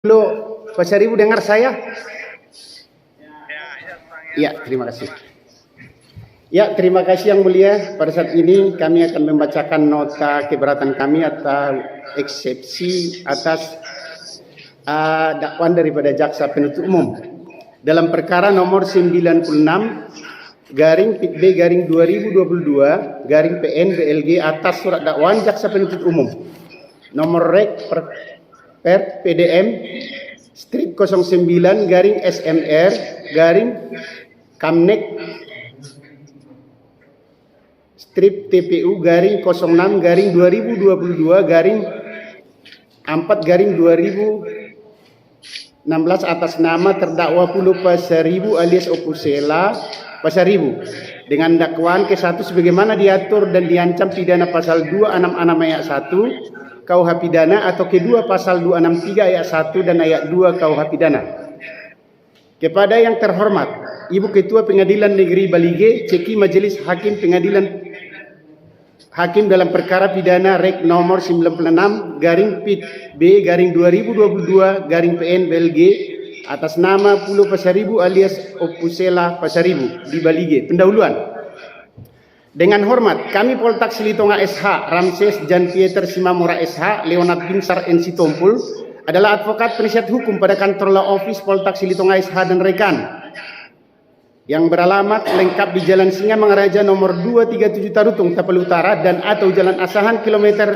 Lo, Pak Syaribu dengar saya? Ya, terima kasih. Ya, terima kasih Yang Mulia. Pada saat ini kami akan membacakan nota keberatan kami atau eksepsi atas dakwaan daripada Jaksa Penuntut Umum dalam perkara nomor 96 garing PIT B garing 2022 garing PN BLG atas surat dakwaan Jaksa Penuntut Umum nomor rek per PDM strip 09 garing SMR garing Kamnek strip TPU garing 06 garing 2022 garing 4 garing 2016 atas nama terdakwa Pulo Pasaribu alias Opusela Pasaribu dengan dakwaan ke-1 sebagaimana diatur dan diancam pidana pasal 266 ayat 1 KUH pidana atau kedua pasal 263 ayat 1 dan ayat 2 KUH pidana. Kepada yang terhormat Ibu Ketua Pengadilan Negeri Balige, Ceki Majelis Hakim Pengadilan Hakim dalam perkara pidana rek nomor 96 garing PIT B garing 2022 garing PN BLG atas nama Pulo Pasaribu alias Opusela Pasaribu di Balige. Pendahuluan. Dengan hormat, kami Poltak Silitonga SH, Ramses Jan Pieter Simamora SH, Leonard Binsar NC Tompul adalah advokat penasihat hukum pada kantor law office Poltak Silitonga SH dan rekan yang beralamat lengkap di Jalan Singa Mangaraja nomor 237 Tarutung, Tapal Utara dan atau Jalan Asahan kilometer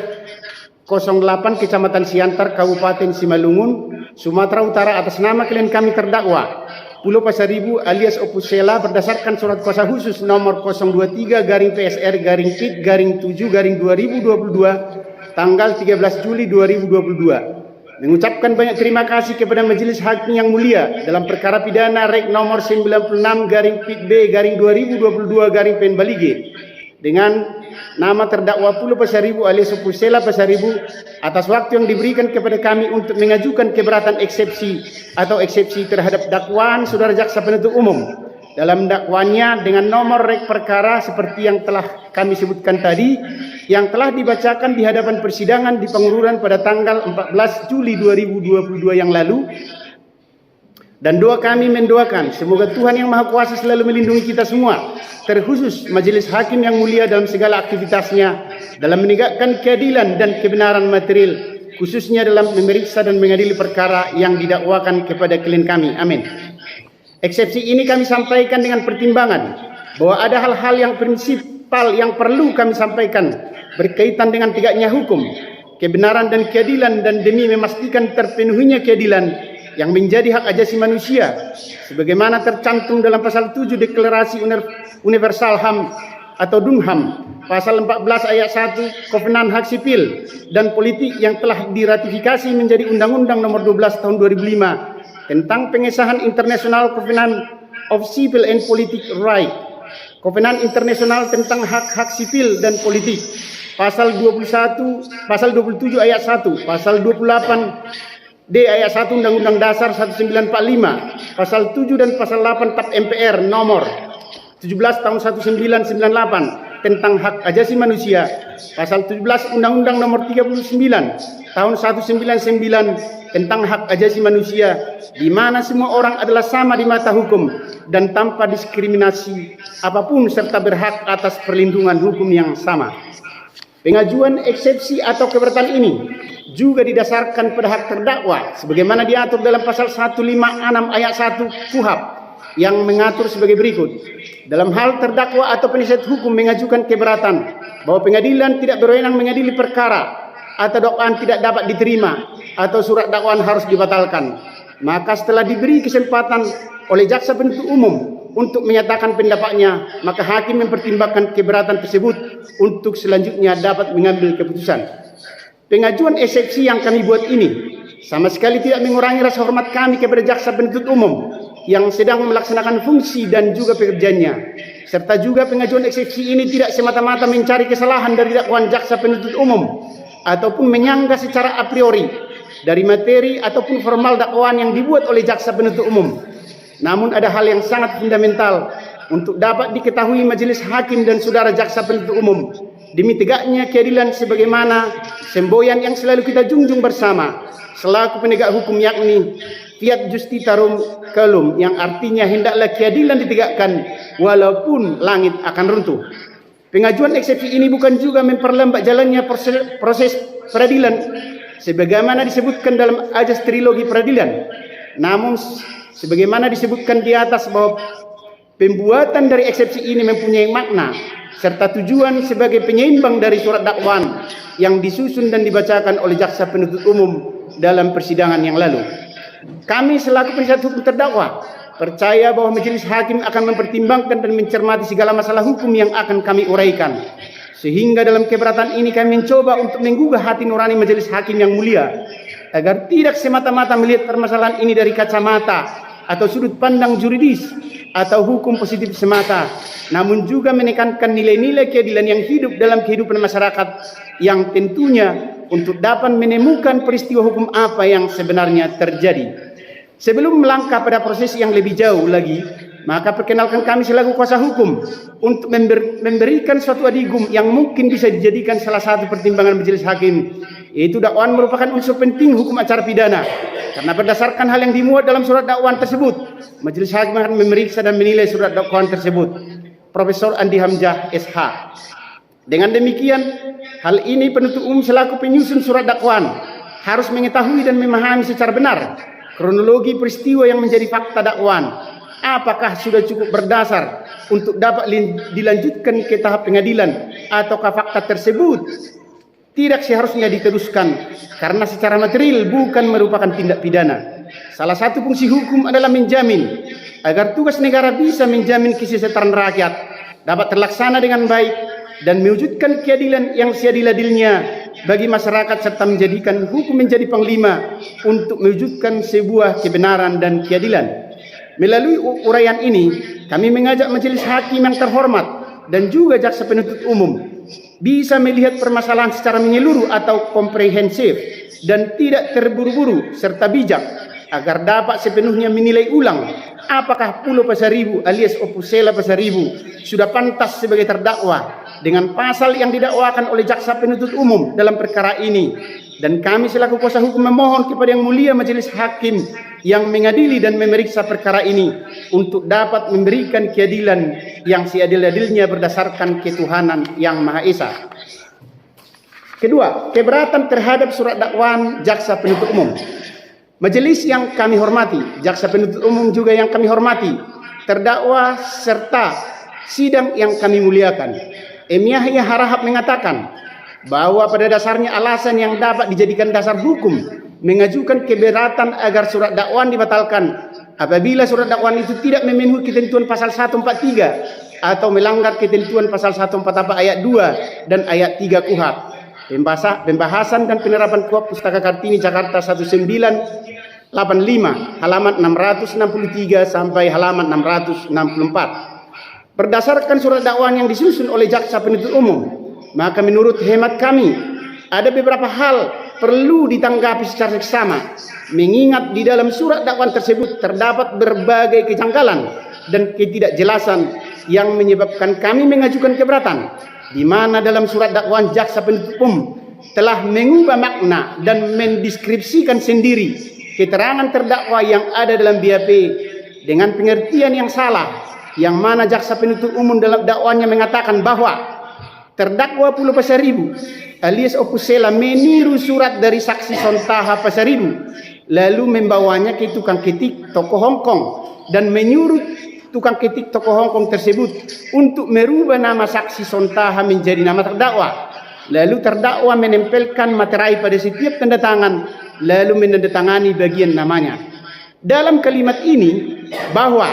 08 Kecamatan Siantar, Kabupaten Simalungun, Sumatera Utara atas nama klien kami terdakwa Pulo Pasaribu alias Opusela berdasarkan surat kuasa khusus nomor 023 garing PSR garing PIT garing 7 garing 2022 tanggal 13 Juli 2022 mengucapkan banyak terima kasih kepada Majelis Hakim yang mulia dalam perkara pidana rek nomor 96 garing PIT B garing 2022 garing PN Balige dengan nama terdakwa Pulo Pasaribu alias Opusela Pasaribu atas waktu yang diberikan kepada kami untuk mengajukan keberatan eksepsi atau eksepsi terhadap dakwaan Saudara Jaksa Penuntut Umum dalam dakwaannya dengan nomor rek perkara seperti yang telah kami sebutkan tadi yang telah dibacakan di hadapan persidangan di pengururan pada tanggal 14 Juli 2022 yang lalu. Dan doa kami mendoakan semoga Tuhan Yang Maha Kuasa selalu melindungi kita semua, terkhusus Majelis Hakim yang mulia dalam segala aktivitasnya dalam menegakkan keadilan dan kebenaran material, khususnya dalam memeriksa dan mengadili perkara yang didakwakan kepada klien kami. Amin. Eksepsi ini kami sampaikan dengan pertimbangan bahwa ada hal-hal yang prinsipal yang perlu kami sampaikan berkaitan dengan tegaknya hukum, kebenaran dan keadilan dan demi memastikan terpenuhinya keadilan yang menjadi hak asasi manusia sebagaimana tercantum dalam pasal 7 Deklarasi Universal HAM atau DUNHAM, pasal 14 ayat 1 Kovenan Hak Sipil dan Politik yang telah diratifikasi menjadi Undang-Undang Nomor 12 Tahun 2005 tentang pengesahan International Covenant of Civil and Political Right, Kovenan Internasional tentang hak-hak sipil dan politik, pasal 27 ayat 1, pasal 28 D ayat 1 Undang-Undang Dasar 1945, pasal 7 dan pasal 8 TAP MPR nomor 17 tahun 1998 tentang hak asasi manusia, pasal 17 Undang-Undang nomor 39 tahun 1999 tentang hak asasi manusia di mana semua orang adalah sama di mata hukum dan tanpa diskriminasi apapun serta berhak atas perlindungan hukum yang sama. Pengajuan eksepsi atau keberatan ini juga didasarkan pada hak terdakwa sebagaimana diatur dalam pasal 156 ayat 1 KUHP yang mengatur sebagai berikut. Dalam hal terdakwa atau penasihat hukum mengajukan keberatan bahwa pengadilan tidak berwenang mengadili perkara atau dakwaan tidak dapat diterima atau surat dakwaan harus dibatalkan, maka setelah diberi kesempatan oleh Jaksa Penuntut Umum untuk menyatakan pendapatnya, maka hakim mempertimbangkan keberatan tersebut untuk selanjutnya dapat mengambil keputusan. Pengajuan eksepsi yang kami buat ini sama sekali tidak mengurangi rasa hormat kami kepada Jaksa Penuntut Umum yang sedang melaksanakan fungsi dan juga pekerjaannya. Serta juga pengajuan eksepsi ini tidak semata-mata mencari kesalahan dari dakwaan Jaksa Penuntut Umum ataupun menyanggah secara a priori dari materi ataupun formal dakwaan yang dibuat oleh Jaksa Penuntut Umum. Namun ada hal yang sangat fundamental untuk dapat diketahui Majelis Hakim dan Saudara Jaksa Penuntut Umum demi tegaknya keadilan sebagaimana semboyan yang selalu kita junjung bersama selaku penegak hukum, yakni fiat justitarum caelum, yang artinya hendaklah keadilan ditegakkan walaupun langit akan runtuh. Pengajuan eksepsi ini bukan juga memperlambat jalannya proses peradilan sebagaimana disebutkan dalam ajas trilogi peradilan. Namun sebagaimana disebutkan di atas bahwa pembuatan dari eksepsi ini mempunyai makna serta tujuan sebagai penyeimbang dari surat dakwaan yang disusun dan dibacakan oleh jaksa penuntut umum dalam persidangan yang lalu. Kami selaku penasihat hukum terdakwa percaya bahwa majelis hakim akan mempertimbangkan dan mencermati segala masalah hukum yang akan kami uraikan. Sehingga dalam keberatan ini kami mencoba untuk menggugah hati nurani majelis hakim yang mulia agar tidak semata-mata melihat permasalahan ini dari kacamata atau sudut pandang juridis atau hukum positif semata, namun juga menekankan nilai-nilai keadilan yang hidup dalam kehidupan masyarakat yang tentunya untuk dapat menemukan peristiwa hukum apa yang sebenarnya terjadi. Sebelum melangkah pada proses yang lebih jauh lagi, maka perkenalkan kami selaku kuasa hukum untuk memberikan suatu adigum yang mungkin bisa dijadikan salah satu pertimbangan majelis hakim, yaitu dakwaan merupakan unsur penting hukum acara pidana. Karena berdasarkan hal yang dimuat dalam surat dakwaan tersebut, majelis hakim akan memeriksa dan menilai surat dakwaan tersebut. Profesor Andi Hamzah SH. Dengan demikian, hal ini penuntut umum selaku penyusun surat dakwaan harus mengetahui dan memahami secara benar kronologi peristiwa yang menjadi fakta dakwaan. Apakah sudah cukup berdasar untuk dapat dilanjutkan ke tahap pengadilan, ataukah fakta tersebut tidak seharusnya diteruskan karena secara material bukan merupakan tindak pidana. Salah satu fungsi hukum adalah menjamin agar tugas negara bisa menjamin kesejahteraan rakyat dapat terlaksana dengan baik dan mewujudkan keadilan yang seadil-adilnya bagi masyarakat serta menjadikan hukum menjadi panglima untuk mewujudkan sebuah kebenaran dan keadilan. Melalui uraian ini, kami mengajak majelis hakim yang terhormat dan juga jaksa penuntut umum bisa melihat permasalahan secara menyeluruh atau komprehensif dan tidak terburu-buru serta bijak agar dapat sepenuhnya menilai ulang apakah Pulau Pasaribu alias Opusela Pasaribu sudah pantas sebagai terdakwa dengan pasal yang didakwakan oleh jaksa penuntut umum dalam perkara ini. Dan kami selaku kuasa hukum memohon kepada yang mulia majelis hakim yang mengadili dan memeriksa perkara ini untuk dapat memberikan keadilan yang seadil-adilnya berdasarkan ketuhanan yang Maha Esa. Kedua, keberatan terhadap surat dakwaan jaksa penuntut umum. Majelis yang kami hormati, jaksa penuntut umum juga yang kami hormati, terdakwa serta sidang yang kami muliakan. Yahya Harahap mengatakan bahwa pada dasarnya alasan yang dapat dijadikan dasar hukum mengajukan keberatan agar surat dakwaan dibatalkan apabila surat dakwaan itu tidak memenuhi ketentuan pasal 143 atau melanggar ketentuan pasal 144 ayat 2 dan ayat 3 KUHP. Pembahasan dan penerapan KUHP Pustaka Kartini Jakarta 1985 halaman 663 sampai halaman 664. Berdasarkan surat dakwaan yang disusun oleh jaksa penuntut umum, maka menurut hemat kami ada beberapa hal perlu ditanggapi secara seksama, mengingat di dalam surat dakwaan tersebut terdapat berbagai kejanggalan dan ketidakjelasan yang menyebabkan kami mengajukan keberatan, di mana dalam surat dakwaan jaksa penuntut umum telah mengubah makna dan mendeskripsikan sendiri keterangan terdakwa yang ada dalam BAP dengan pengertian yang salah, yang mana jaksa penuntut umum dalam dakwaannya mengatakan bahwa terdakwa Pulau Pasaribu alias Opusela meniru surat dari saksi Sontaha Pasaribu lalu membawanya ke tukang ketik toko Hongkong dan menyuruh tukang ketik toko Hongkong tersebut untuk merubah nama saksi Sontaha menjadi nama terdakwa. Lalu terdakwa menempelkan materai pada setiap tanda tangan lalu menandatangani bagian namanya. Dalam kalimat ini bahwa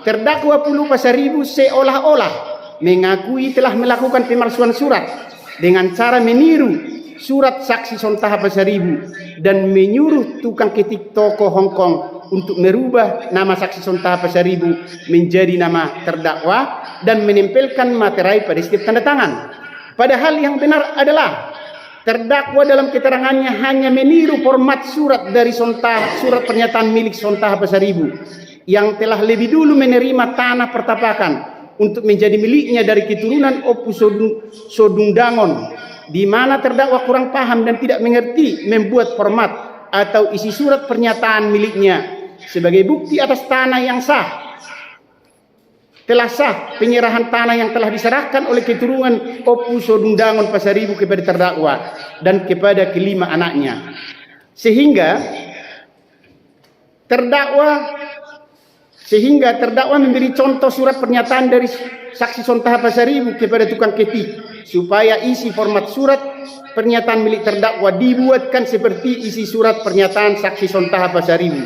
terdakwa Pulau Pasaribu seolah-olah mengakui telah melakukan pemalsuan surat dengan cara meniru surat saksi Sontaha Pasaribu dan menyuruh tukang ketik toko Hongkong untuk merubah nama saksi Sontaha Pasaribu menjadi nama terdakwa dan menempelkan materai pada setiap tanda tangan. Padahal yang benar adalah terdakwa dalam keterangannya hanya meniru format surat dari Sontaha, surat pernyataan milik Sontaha Pasaribu yang telah lebih dulu menerima tanah pertapakan untuk menjadi miliknya dari keturunan Opu Sodungdangon, di mana terdakwa kurang paham dan tidak mengerti membuat format atau isi surat pernyataan miliknya sebagai bukti atas tanah yang telah sah penyerahan tanah yang telah diserahkan oleh keturunan Opu Sodungdangon Pasaribu kepada terdakwa dan kepada kelima anaknya, sehingga terdakwa memberi contoh surat pernyataan dari saksi Sontaha Pasaribu kepada tukang ketik supaya isi format surat pernyataan milik terdakwa dibuatkan seperti isi surat pernyataan saksi Sontaha Pasaribu,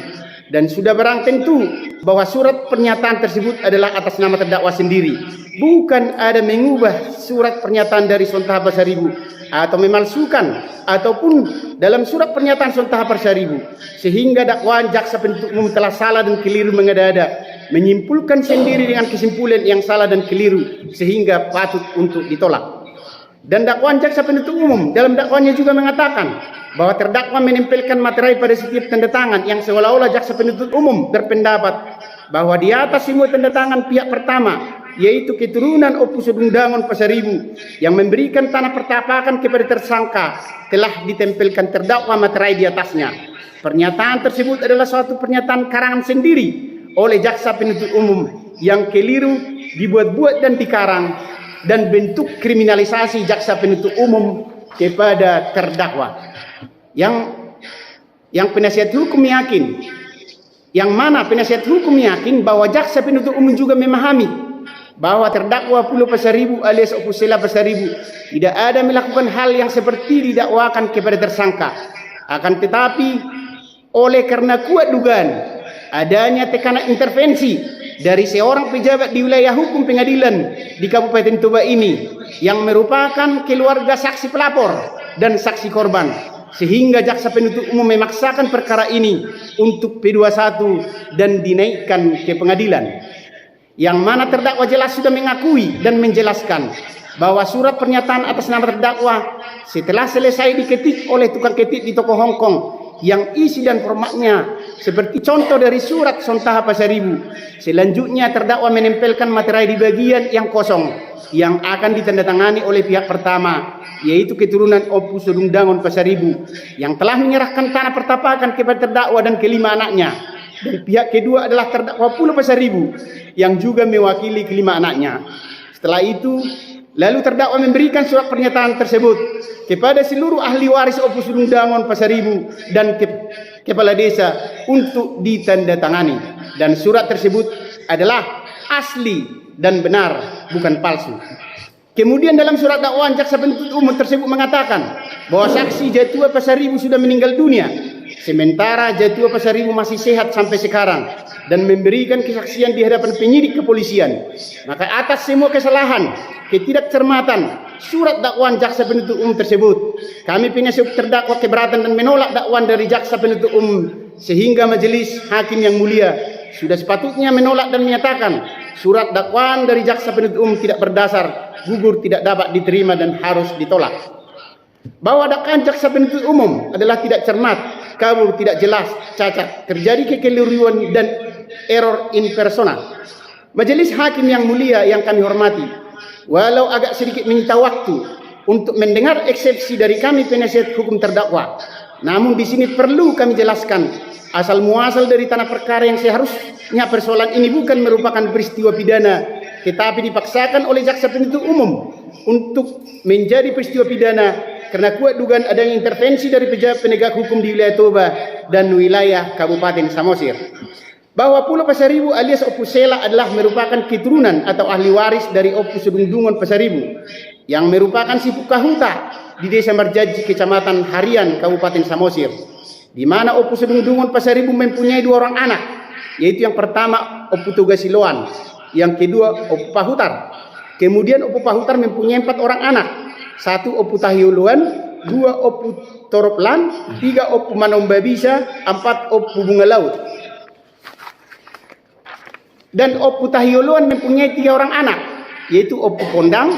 dan sudah barang tentu bahwa surat pernyataan tersebut adalah atas nama terdakwa sendiri, bukan ada mengubah surat pernyataan dari Sontaha Pasaribu atau memalsukan ataupun dalam surat pernyataan Sontaha Pasaribu, sehingga dakwaan jaksa penuntut umum telah salah dan keliru mengada-ada, menyimpulkan sendiri dengan kesimpulan yang salah dan keliru sehingga patut untuk ditolak. Dan dakwaan jaksa penuntut umum dalam dakwaannya juga mengatakan bahwa terdakwa menempelkan materai pada setiap tanda tangan yang seolah-olah jaksa penuntut umum berpendapat bahwa di atas semua tanda tangan pihak pertama, yaitu keturunan Opu Sodungdangon Pasaribu yang memberikan tanah pertapakan kepada tersangka, telah ditempelkan terdakwa materai di atasnya. Pernyataan tersebut adalah suatu pernyataan karangan sendiri oleh jaksa penuntut umum yang keliru, dibuat-buat dan dikarang, dan bentuk kriminalisasi jaksa penuntut umum kepada terdakwa. Yang penasihat hukum yakin, yang mana penasihat hukum yakin bahwa jaksa penuntut umum juga memahami bahwa terdakwa Pulo Pasaribu alias Opu Sela Pasaribu tidak ada melakukan hal yang seperti didakwakan kepada tersangka. Akan tetapi oleh karena kuat dugaan adanya tekanan intervensi dari seorang pejabat di wilayah hukum pengadilan di Kabupaten Toba ini yang merupakan keluarga saksi pelapor dan saksi korban, sehingga jaksa penuntut umum memaksakan perkara ini untuk P21 dan dinaikkan ke pengadilan, yang mana terdakwa jelas sudah mengakui dan menjelaskan bahwa surat pernyataan atas nama terdakwa setelah selesai diketik oleh tukang ketik di toko Hongkong yang isi dan formatnya seperti contoh dari surat Sontaha Pasaribu. Selanjutnya terdakwa menempelkan materai di bagian yang kosong yang akan ditandatangani oleh pihak pertama, yaitu keturunan Opu Sodungdangon Pasaribu yang telah menyerahkan tanah pertapakan kepada terdakwa dan kelima anaknya, dan pihak kedua adalah terdakwa Pulo Pasaribu yang juga mewakili kelima anaknya. Setelah itu lalu terdakwa memberikan surat pernyataan tersebut kepada seluruh ahli waris Opu Sodungdangon Pasaribu dan kepala desa untuk ditandatangani, dan surat tersebut adalah asli dan benar, bukan palsu. Kemudian dalam surat dakwaan jaksa penuntut umum tersebut mengatakan bahwa saksi Jatua Pasaribu sudah meninggal dunia, sementara Jatua Pasaribu masih sehat sampai sekarang dan memberikan kesaksian di hadapan penyidik kepolisian. Maka atas semua kesalahan, ketidakcermatan surat dakwaan jaksa penuntut umum tersebut, kami penasihat terdakwa keberatan dan menolak dakwaan dari jaksa penuntut umum, sehingga majelis hakim yang mulia sudah sepatutnya menolak dan menyatakan surat dakwaan dari jaksa penuntut umum tidak berdasar, gugur, tidak dapat diterima dan harus ditolak. Bahwa dakwaan jaksa penuntut umum adalah tidak cermat, kabur, tidak jelas, cacat, terjadi kekeliruan dan error in persona. Majelis hakim yang mulia yang kami hormati, walau agak sedikit menyita waktu untuk mendengar eksepsi dari kami penasihat hukum terdakwa, namun di sini perlu kami jelaskan asal muasal dari tanah perkara yang seharusnya persoalan ini bukan merupakan peristiwa pidana, tetapi dipaksakan oleh jaksa penuntut umum untuk menjadi peristiwa pidana karena kuat dugaan adanya intervensi dari pejabat penegak hukum di wilayah Toba dan wilayah Kabupaten Samosir. Bahwa Pulo Pasaribu alias Opu Sela adalah merupakan keturunan atau ahli waris dari Opu Sodungdangon Pasaribu yang merupakan si Pukahuta di Desa Marjaji, Kecamatan Harian, Kabupaten Samosir, di mana Opu Sodungdangon Pasaribu mempunyai dua orang anak, yaitu yang pertama Opu Togasiloan, yang kedua Opu Pahutar. Kemudian Opu Pahutar mempunyai 4 orang anak, 1 Opu Tahiuluan, 2 Opu Toroplan, 3 Opu Manombabisa, 4 Opu Bunga Laut. Dan Opu Tahiuluan mempunyai 3 orang anak, yaitu Opu Pondang,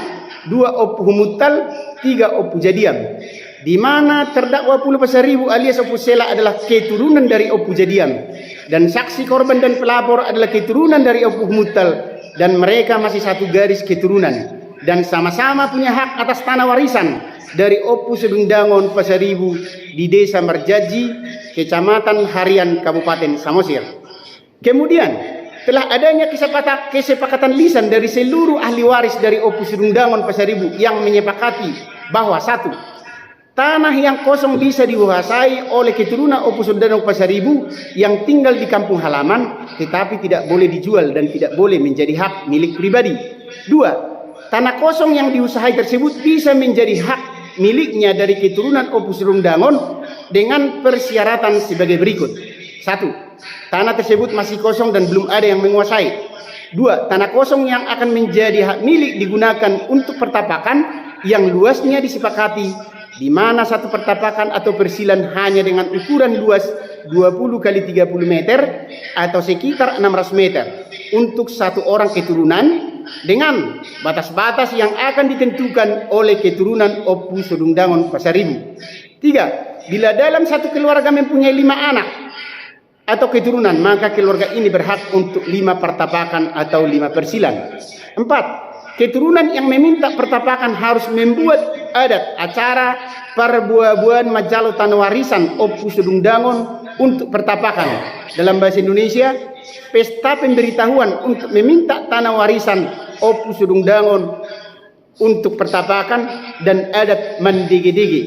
2 Opu Humutal, 3 Opu Jadiam. Di mana terdakwa Pulo Pasaribu alias Opu Sela adalah keturunan dari Opu Jadiam, dan saksi korban dan pelapor adalah keturunan dari Opu Humutal dan mereka masih satu garis keturunan dan sama-sama punya hak atas tanah warisan dari Opu Sedungdangon Pasaribu di Desa Marjaji, Kecamatan Harian, Kabupaten Samosir. Kemudian telah adanya kesepakatan lisan dari seluruh ahli waris dari Opu Sedungdangon Pasaribu yang menyepakati bahwa satu, tanah yang kosong bisa dikuasai oleh keturunan Opu Sedungdangon Pasaribu yang tinggal di kampung halaman, tetapi tidak boleh dijual dan tidak boleh menjadi hak milik pribadi. Dua, tanah kosong yang diusahai tersebut bisa menjadi hak miliknya dari keturunan Opu Sedungdangon dengan persyaratan sebagai berikut. Satu, tanah tersebut masih kosong dan belum ada yang menguasai. Dua, tanah kosong yang akan menjadi hak milik digunakan untuk pertapakan yang luasnya disepakati, di mana satu pertapakan atau persilan hanya dengan ukuran luas 20 kali 30 meter atau sekitar 600 meter untuk satu orang keturunan dengan batas-batas yang akan ditentukan oleh keturunan Opu Sedungdangon Pasaribu. Tiga, bila dalam satu keluarga mempunyai 5 anak atau keturunan, maka keluarga ini berhak untuk 5 pertapakan atau 5 persilan. 4, keturunan yang meminta pertapakan harus membuat adat acara perbuabuan majalo tanah warisan Opu Sedungdangon untuk pertapakan. Dalam bahasa Indonesia, pesta pemberitahuan untuk meminta tanah warisan Opu Sedungdangon untuk pertapakan dan adat mendege-dege.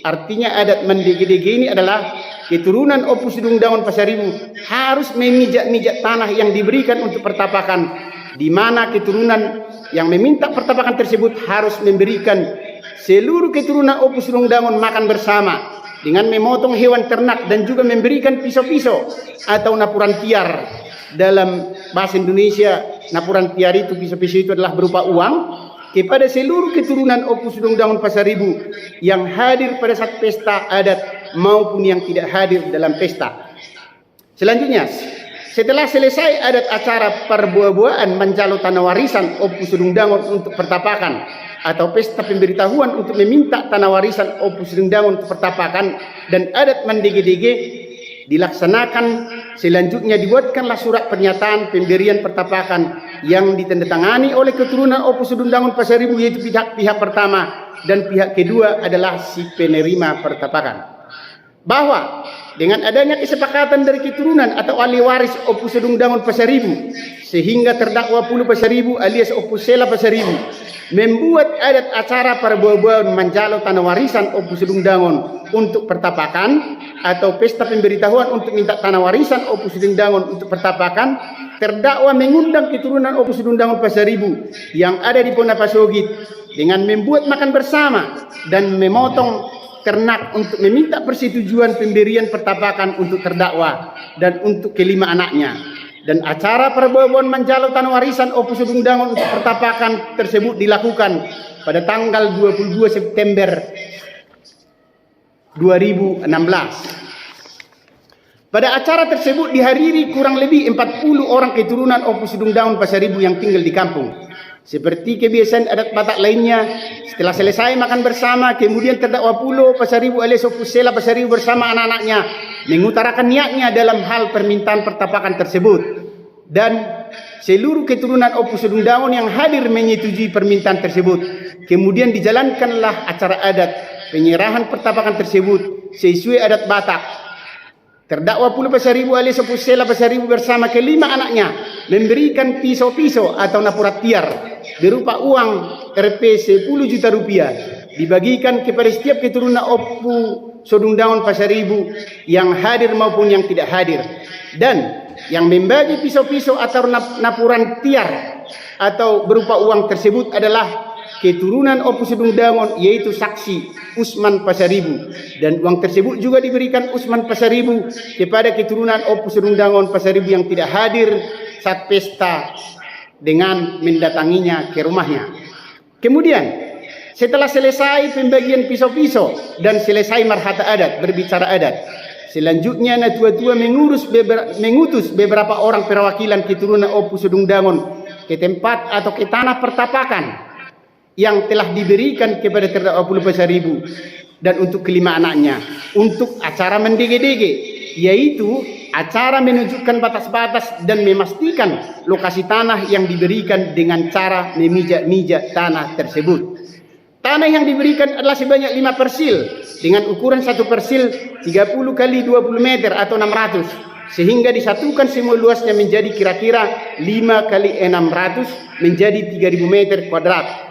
Artinya adat mendege-dege ini adalah keturunan Opu Sedungdangon Pasaribu harus memijak-mijak tanah yang diberikan untuk pertapakan, di mana keturunan yang meminta pertapakan tersebut harus memberikan seluruh keturunan Opu Sedungdangon makan bersama dengan memotong hewan ternak dan juga memberikan pisau-pisau atau napuran tiar. Dalam bahasa Indonesia, napuran tiar itu, pisau-pisau itu adalah berupa uang kepada seluruh keturunan Opu Sedungdangon Pasaribu yang hadir pada saat pesta adat maupun yang tidak hadir dalam pesta. Selanjutnya, setelah selesai adat acara perbuabuan menjalo tanah warisan Opu Sedungdangon untuk pertapakan atau pesta pemberitahuan untuk meminta tanah warisan Opu Sedungdangon untuk pertapakan dan adat mendege-dege dilaksanakan, selanjutnya dibuatkanlah surat pernyataan pemberian pertapakan yang ditandatangani oleh keturunan Opu Sedungdangon Pasaribu, yaitu pihak pertama dan pihak kedua adalah si penerima pertapakan, bahwa dengan adanya kesepakatan dari keturunan atau ahli waris Opu Sedungdangon Pasaribu sehingga terdakwa Pulu Pasaribu alias Opu Sela Pasaribu membuat adat acara perbuabuan menjalo tanah warisan Opu Sedungdangon untuk pertapakan atau pesta pemberitahuan untuk minta tanah warisan Opu Sedungdangon untuk pertapakan, terdakwa mengundang keturunan Opu Sedungdangon Pasaribu yang ada di Ponapasogit dengan membuat makan bersama dan memotong ternak untuk meminta persetujuan pemberian pertapakan untuk terdakwa dan untuk kelima anaknya. Dan acara perbuabuan menjalo tanah warisan Opu Sedungdangon untuk pertapakan tersebut dilakukan pada tanggal 22 September 2016. Pada acara tersebut dihadiri kurang lebih 40 orang keturunan Opu Sedungdangon Pasaribu yang tinggal di kampung. Seperti kebiasaan adat Batak lainnya, setelah selesai makan bersama, kemudian terdakwa Pulo Pasaribu alias Opu Sela Pasaribu bersama anak-anaknya mengutarakan niatnya dalam hal permintaan pertapakan tersebut, dan seluruh keturunan Opu Sedungdangon yang hadir menyetujui permintaan tersebut. Kemudian dijalankanlah acara adat penyerahan pertapakan tersebut sesuai adat Batak. Terdakwa Pulo Pasaribu alias Opu Sela Pasaribu bersama kelima anaknya memberikan pisau-pisau atau napurat tiar berupa uang Rp 10 juta rupiah dibagikan kepada setiap keturunan Opu Sedungdangon Pasaribu yang hadir maupun yang tidak hadir. Dan yang membagi pisau-pisau atau napuran tiar atau berupa uang tersebut adalah keturunan Opu Sedungdangon, yaitu saksi Usman Pasaribu, dan uang tersebut juga diberikan Usman Pasaribu kepada keturunan Opu Sedungdangon Pasaribu yang tidak hadir saat pesta dengan mendatanginya ke rumahnya. Kemudian setelah selesai pembagian pisau-pisau dan selesai marhata adat, berbicara adat, selanjutnya Natua-tua mengutus beberapa orang perwakilan keturunan Opu Sedungdangon ke tempat atau ke tanah pertapakan yang telah diberikan kepada terdakwa Pulo Pasaribu dan untuk kelima anaknya untuk acara mendege-dege, yaitu acara menunjukkan batas-batas dan memastikan lokasi tanah yang diberikan dengan cara memijak-mijak tanah tersebut. Tanah yang diberikan adalah sebanyak 5 persil dengan ukuran 1 persil 30 kali 20 meter atau 600, sehingga disatukan semua luasnya menjadi kira-kira 5 kali 600 menjadi 3000 meter kuadrat.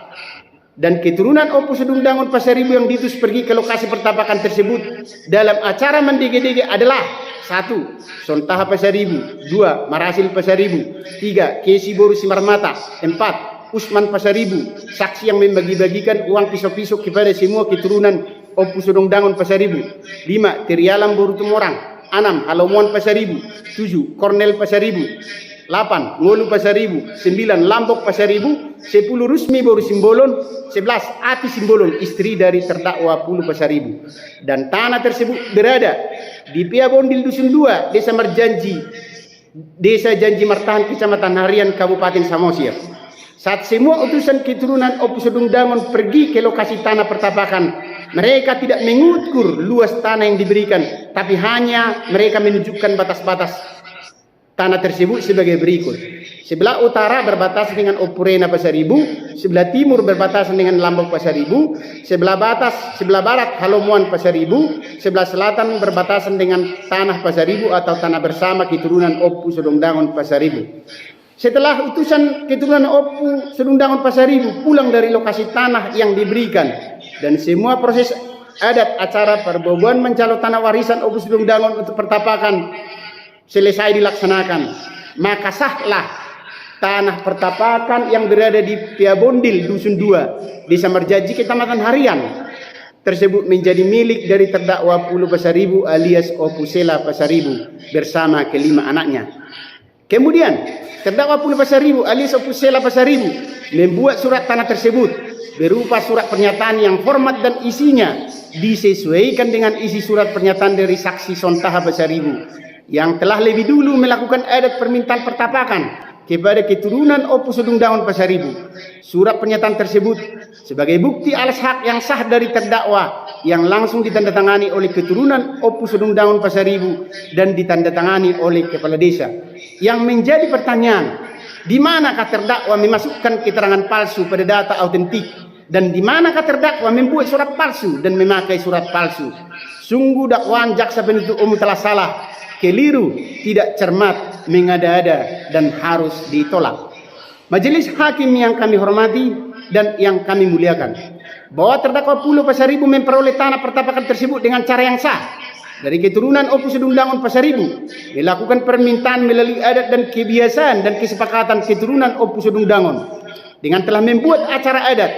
Dan keturunan Opu Sudung Dangon Pasaribu yang diutus pergi ke lokasi pertapakan tersebut dalam acara mendege-dege adalah 1. Sontaha Pasaribu, 2. Marasil Pasaribu, 3. Kesi Boru Simarmata, 4. Usman Pasaribu, saksi yang membagi-bagikan uang pisau-pisau kepada semua keturunan Opu Sudung Dangon Pasaribu. 5. Terialam Boru Tumorang. 6. Halomuan Pasaribu. 7. Kornel Pasaribu. 8. Ngolu Pasaribu. 9. Lambok Pasaribu. 10. Rusmi Boru Simbolon. 11. Ati Simbolon, istri dari terdakwa Pulu Pasaribu. Dan tanah tersebut berada di Pia Bondil Dusun 2, Desa Marjanji, Desa Janji Martahan, Kecamatan Harian, Kabupaten Samosir. Saat semua utusan keturunan Opu Sudung Dangon pergi ke lokasi tanah pertapakan, mereka tidak mengukur luas tanah yang diberikan, tapi hanya mereka menunjukkan batas-batas tanah tersebut sebagai berikut. Sebelah utara berbatasan dengan Opurena Pasaribu, sebelah timur berbatasan dengan Lambok Pasaribu, sebelah barat Halomuan Pasaribu, sebelah selatan berbatasan dengan Tanah Pasaribu atau tanah bersama keturunan Opu Sudung Dangon Pasaribu. Setelah utusan keturunan Opu Sudung Dangon Pasaribu pulang dari lokasi tanah yang diberikan dan semua proses adat acara perboboan mencalo tanah warisan Opu Sudung Dangon untuk pertapakan selesai dilaksanakan, maka sahlah tanah pertapakan yang berada di Pia Bondil Dusun 2 Desa Marjanji Kecamatan Harian tersebut menjadi milik dari terdakwa Pulu Pasaribu alias Opu Sela Pasaribu bersama kelima anaknya. Kemudian terdakwa Pulu Pasaribu alias Opu Sela Pasaribu membuat surat tanah tersebut berupa surat pernyataan yang format dan isinya disesuaikan dengan isi surat pernyataan dari saksi Sontaha Pasaribu yang telah lebih dulu melakukan adat permintaan pertapakan kepada keturunan Opu Sudung Dangon Pasaribu. Surat pernyataan tersebut sebagai bukti alas hak yang sah dari terdakwa yang langsung ditandatangani oleh keturunan Opu Sudung Dangon Pasaribu dan ditandatangani oleh kepala desa. Yang menjadi pertanyaan, di manakah terdakwa memasukkan keterangan palsu pada data autentik dan di manakah terdakwa membuat surat palsu dan memakai surat palsu? Sungguh dakwaan jaksa penuntut umum telah salah, keliru, tidak cermat, mengada-ada dan harus ditolak. Majelis hakim yang kami hormati dan yang kami muliakan, bahwa terdakwa Pulu Pasaribu memperoleh tanah pertapakan tersebut dengan cara yang sah dari keturunan Opu Sudung Dangon Pasaribu, dilakukan permintaan melalui adat dan kebiasaan dan kesepakatan keturunan Opu Sudung Dangon dengan telah membuat acara adat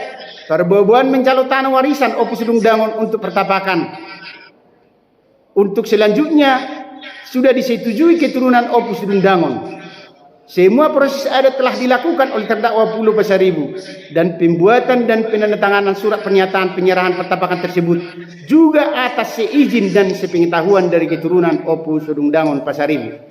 perboboan mencalo tanah warisan Opu Sudung Dangon untuk pertapakan. Untuk selanjutnya sudah disetujui keturunan Opu Sudung Dangon. Semua proses adat telah dilakukan oleh terdakwa Pulu Pasaribu dan pembuatan dan penandatanganan surat pernyataan penyerahan pertapakan tersebut juga atas seizin dan sepengetahuan dari keturunan Opu Sudung Dangon Pasaribu.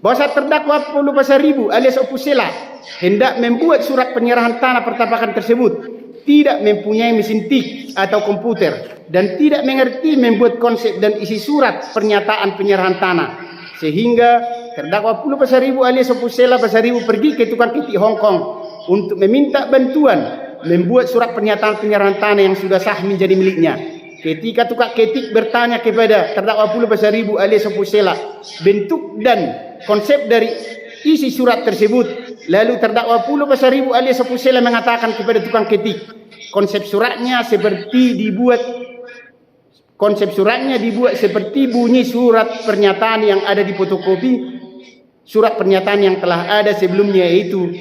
Bahwa saat terdakwa Pulu Pasaribu alias Opu Sela hendak membuat surat penyerahan tanah pertapakan tersebut tidak mempunyai mesin tik atau komputer dan tidak mengerti membuat konsep dan isi surat pernyataan penyerahan tanah, sehingga terdakwa Pulu Pasaribu alias Opu Sela Pasaribu pergi ke tukang ketik Hong Kong untuk meminta bantuan membuat surat pernyataan penyerahan tanah yang sudah sah menjadi miliknya. Ketika tukang ketik bertanya kepada terdakwa Pulu Pasaribu alias Opu Sela bentuk dan konsep dari isi surat tersebut, lalu terdakwa Pulu Pasaribu alias Opu Sela mengatakan kepada tukang ketik, konsep suratnya dibuat seperti bunyi surat pernyataan yang ada di fotokopi surat pernyataan yang telah ada sebelumnya, yaitu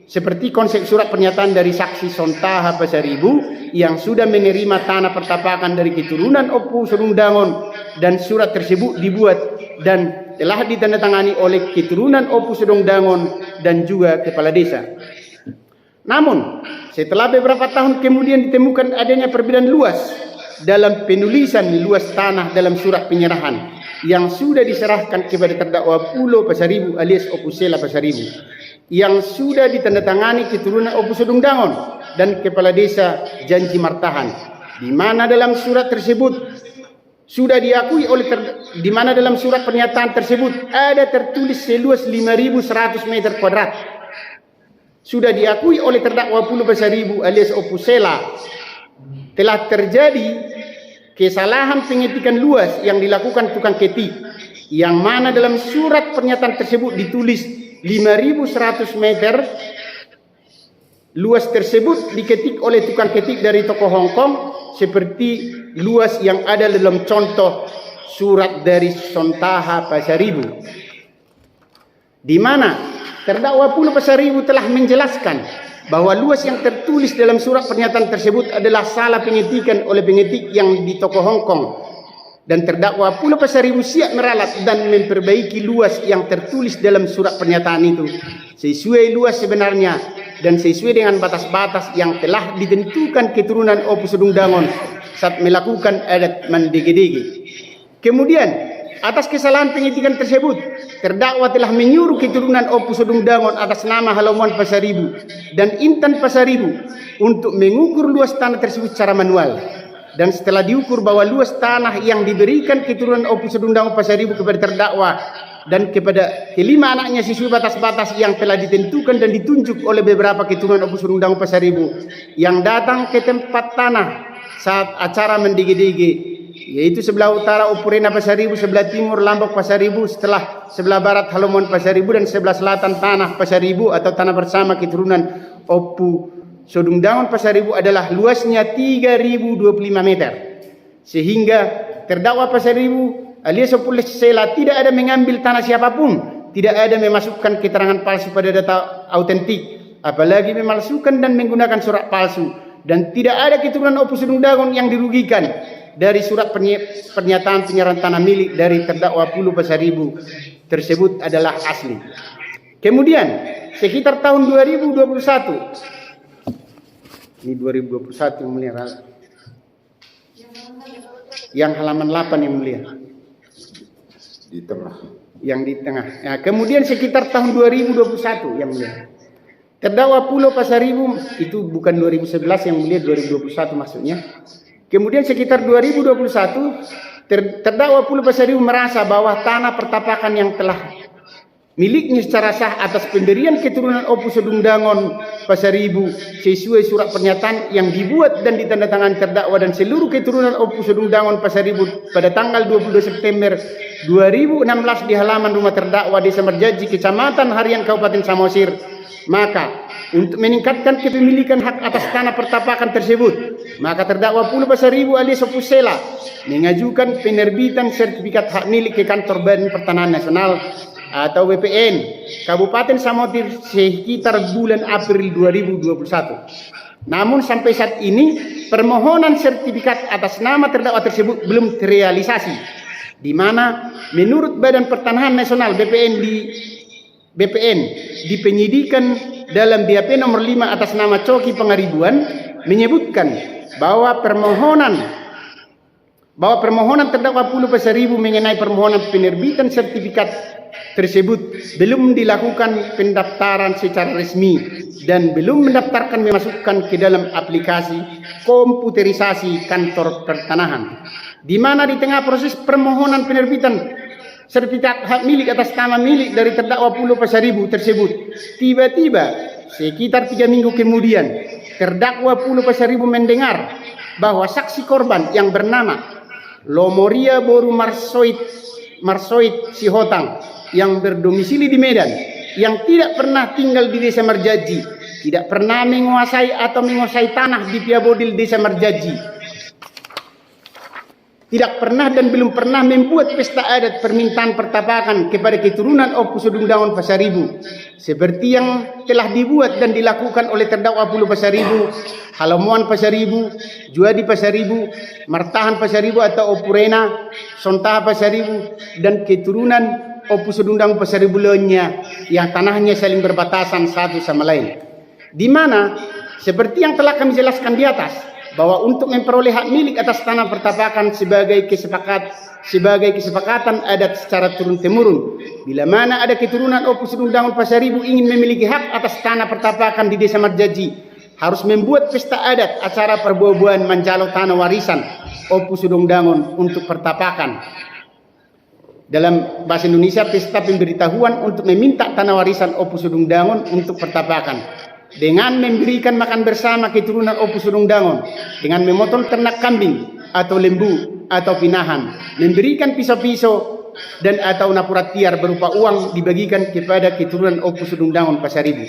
seperti konsep surat pernyataan dari saksi Sontaha Pasaribu yang sudah menerima tanah pertapakan dari keturunan Opu Sudung Dangon, dan surat tersebut dibuat dan telah ditandatangani oleh keturunan Opu Sudung Dangon dan juga kepala desa. Namun setelah beberapa tahun kemudian ditemukan adanya perbedaan luas dalam penulisan luas tanah dalam surat penyerahan yang sudah diserahkan kepada terdakwa Pulu Pasaribu alias Opu Sela Pasaribu yang sudah ditandatangani keturunan Opu Sudung Dangon dan kepala desa Janji Martahan, di mana dalam surat tersebut sudah diakui oleh di mana dalam surat pernyataan tersebut ada tertulis seluas 5.100 meter kuadrat. Sudah diakui oleh terdakwa Pulau Pasaribu alias Opusela telah terjadi kesalahan pengetikan luas yang dilakukan tukang ketik, yang mana dalam surat pernyataan tersebut ditulis 5.100 meter. Luas tersebut diketik oleh tukang ketik dari toko Hong Kong seperti luas yang ada dalam contoh surat dari Sontaha Pasaribu, di mana terdakwa Pulau Pasaribu telah menjelaskan bahwa luas yang tertulis dalam surat pernyataan tersebut adalah salah pengetikan oleh pengetik yang di toko Hong Kong, dan terdakwa Pulau Pasaribu siap meralat dan memperbaiki luas yang tertulis dalam surat pernyataan itu sesuai luas sebenarnya dan sesuai dengan batas-batas yang telah ditentukan keturunan Opu Sodung Dangon saat melakukan adat mendege-dege. Kemudian, atas kesalahan pengetikan tersebut, terdakwa telah menyuruh keturunan Opu Sodung Dangon atas nama Halomuan Pasaribu dan Intan Pasaribu untuk mengukur luas tanah tersebut secara manual. Dan setelah diukur bahwa luas tanah yang diberikan keturunan Opu Sodung Dangon Pasaribu kepada terdakwa dan kepada kelima anaknya sesuai batas-batas yang telah ditentukan dan ditunjuk oleh beberapa keturunan Opu Sodung Dangon Pasaribu yang datang ke tempat tanah saat acara mendege-dege, yaitu sebelah utara Opurena Pasaribu, sebelah timur Lambok Pasaribu, sebelah barat Halomuan Pasaribu, dan sebelah selatan tanah Pasaribu atau tanah bersama keturunan Opu Sodung Dangon Pasaribu adalah luasnya 3.025 meter, sehingga terdakwa Pasaribu alias Opusela tidak ada mengambil tanah siapapun, tidak ada memasukkan keterangan palsu pada data autentik, apalagi memalsukan dan menggunakan surat palsu, dan tidak ada keturunan Opu Sodung Dangon yang dirugikan dari surat pernyataan penyerahan tanah milik dari terdakwa Pulau Pasaribu tersebut adalah asli. Kemudian sekitar tahun 2021, ini 2021 yang mulia, yang halaman 8 yang mulia, di tengah, yang di tengah. Nah, kemudian sekitar tahun 2021 yang mulia, terdakwa Pulau Pasaribu, itu bukan 2011 yang mulia, 2021 maksudnya. Kemudian sekitar 2021 terdakwa Pulau Pasaribu merasa bahwa tanah pertapakan yang telah miliknya secara sah atas pemberian keturunan Opu Sodung Dangon Pasaribu sesuai surat pernyataan yang dibuat dan ditandatangani terdakwa dan seluruh keturunan Opu Sodung Dangon Pasaribu pada tanggal 22 September 2016 di halaman rumah terdakwa Desa Merjaji, Kecamatan Harian, Kabupaten Samosir. Maka untuk meningkatkan kepemilikan hak atas tanah pertapakan tersebut, maka terdakwa Pulau Pasaribu alias Opusela mengajukan penerbitan sertifikat hak milik ke Kantor Badan Pertanahan Nasional atau BPN Kabupaten Samosir sekitar bulan April 2021. Namun sampai saat ini permohonan sertifikat atas nama terdakwa tersebut belum terrealisasi, di mana menurut Badan Pertanahan Nasional BPN di penyidikan dalam BAP nomor 5 atas nama Coki Pangaribuan menyebutkan bahwa permohonan terdakwa Pulau Pasaribu mengenai permohonan penerbitan sertifikat tersebut belum dilakukan pendaftaran secara resmi dan belum mendaftarkan memasukkan ke dalam aplikasi komputerisasi Kantor Pertanahan, di mana di tengah proses permohonan penerbitan sertifikat hak milik atas nama milik dari terdakwa Pulau Pasaribu tersebut, tiba-tiba sekitar 3 minggu kemudian terdakwa Pulau Pasaribu mendengar bahwa saksi korban yang bernama Lomoria Boru Marsoid Sihotang yang berdomisili di Medan, yang tidak pernah tinggal di Desa Merjaji, tidak pernah menguasai tanah di Piabodil Desa Merjaji, tidak pernah dan belum pernah membuat pesta adat permintaan pertapakan kepada keturunan Opu Sodung Dangon Pasaribu seperti yang telah dibuat dan dilakukan oleh terdakwa Pulau Pasaribu, Halomuan Pasaribu, Juadi Pasaribu, Martahan Pasaribu atau Opurena, Sontaha Pasaribu, dan keturunan Opu Sodung Dangon Pasaribu lainnya yang tanahnya saling berbatasan satu sama lain, di mana seperti yang telah kami jelaskan di atas, bahwa untuk memperoleh hak milik atas tanah pertapakan sebagai kesepakatan adat secara turun-temurun, bila mana ada keturunan Opu Sodung Dangon Pasaribu ingin memiliki hak atas tanah pertapakan di Desa Merjaji, harus membuat pesta adat acara perbuabuan menjalo tanah warisan opus undang-undang untuk pertapakan. Dalam bahasa Indonesia, pesta pemberitahuan untuk meminta tanah warisan opus undang-undang untuk pertapakan. Dengan memberikan makan bersama keturunan opus undang-undang, dengan memotong ternak kambing atau lembu atau pinahan, memberikan pisau-pisau dan atau napuratiar berupa uang dibagikan kepada keturunan opus undang-undang Pasaribu.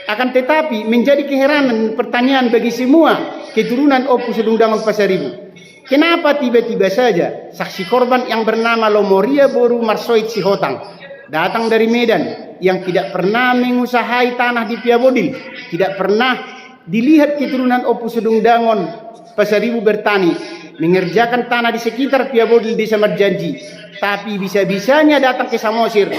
Akan tetapi menjadi keheranan pertanyaan bagi semua keturunan opus undang-undang Pasaribu. Kenapa tiba-tiba saja saksi korban yang bernama Lomoria Boru Marsoid Sihotang datang dari Medan yang tidak pernah mengusahai tanah di Piabodil, tidak pernah dilihat keturunan opus undang-undang Pasaribu bertani, mengerjakan tanah di sekitar Piabodil Desa Marjanji, tapi bisa-bisanya datang ke Samosir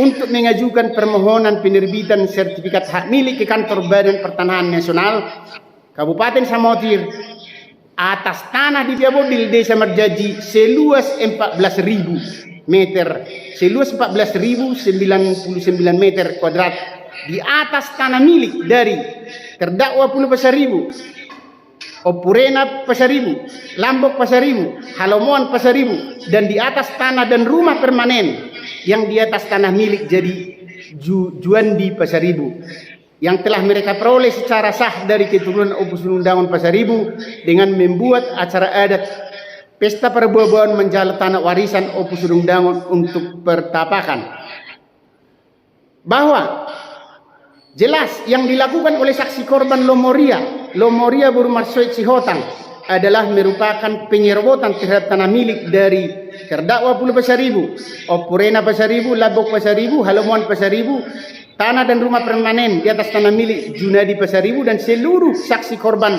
untuk mengajukan permohonan penerbitan sertifikat hak milik ke kantor Badan Pertanahan Nasional Kabupaten Samosir atas tanah di Piabodil Desa Marjanji seluas 14.000 meter, seluas 14.099 meter kuadrat di atas tanah milik dari terdakwa Pulau Pasaribu, Opurena Pasaribu, Lambok Pasaribu, Halomoan Pasaribu, dan di atas tanah dan rumah permanen yang di atas tanah milik jadi Juandi Pasaribu yang telah mereka peroleh secara sah dari keturunan opus undang-undang Pasaribu dengan membuat acara adat pesta perbuahan menjala tanah warisan opus undang-undang untuk pertapakan. Bahwa jelas yang dilakukan oleh saksi korban Lomoria Boru Marsoid Sihotang adalah merupakan penyerobotan terhadap tanah milik dari terdakwa Pulau Pasaribu, Opurena Pasaribu, Labok Pasaribu, Halomoan Pasaribu, tanah dan rumah permanen di atas tanah milik Junadi Pasaribu dan seluruh saksi korban.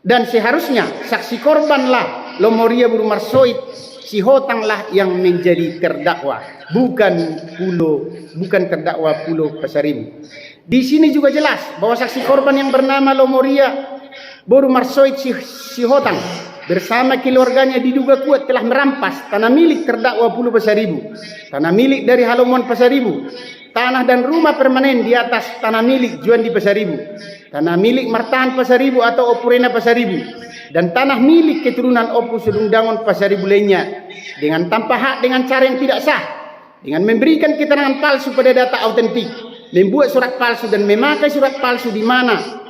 Dan seharusnya saksi korbanlah Lomoria Boru Marsoid Sihotanglah yang menjadi terdakwa, bukan terdakwa Pulau Pasaribu. Di sini juga jelas bahwa saksi korban yang bernama Lomoria Boru Marsoid Sihotang bersama keluarganya diduga kuat telah merampas tanah milik terdakwa Pulau Pasaribu, tanah milik dari Halomoan Pasaribu, tanah dan rumah permanen di atas tanah milik Juandi Pasaribu, tanah milik Martahan Pasaribu atau Opurena Pasaribu, dan tanah milik keturunan opus undang-undang Pasaribu lainnya dengan tanpa hak dengan cara yang tidak sah, dengan memberikan keterangan palsu pada data autentik, membuat surat palsu dan memakai surat palsu di mana